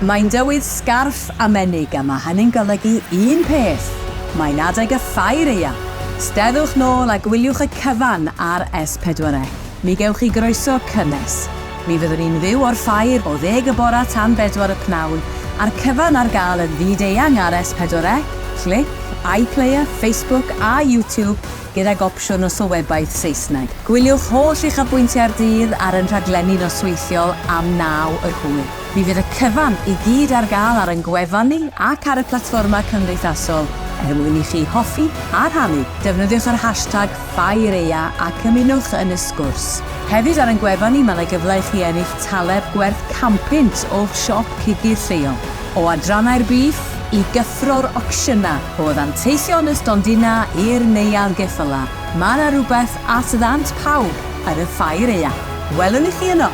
Mae'n dywydd sgarff a menyg a mae hynny'n golygu un peth. Mae'n adeg y Ffair Aeaf. Steddwch nôl a gwyliwch y cyfan ar S4C. Mi gewch chi groeso cynnes. Mi fyddwn ni'n fyw o'r ffair o 10 y bora tan 4 y pnawn, a'r cyfan ar gael yn fyd-eang ar S4C, clic, iPlayer, Facebook a YouTube gydag opsiwn o sylwebaeth Saesneg. Gwyliwch holl eich apwyntiau'r dydd ar yn rhaglenni nosweithiol am 9 yr hwyr. Mi fydd y cyfan i gyd ar gael ar yn gwefan ni ac ar y platfforma cymdeithasol mwyn i chi hoffi a rhannu. Defnyddiwch yr hashtag Ffair Aeaf ac ymunwch yn y sgwrs. Hefyd ar yn gwefan ni mae gyfle i chi ennill taleb gwerth campynt o siop cigydd lleol. O adrannau'r beef i gyffro'r ocsiynau, o ddanteithio yn y stondina i'r neuadd geffyla. Mae yna rhywbeth at ddant pawb ar y Ffair Aeaf. Welwn i chi yno!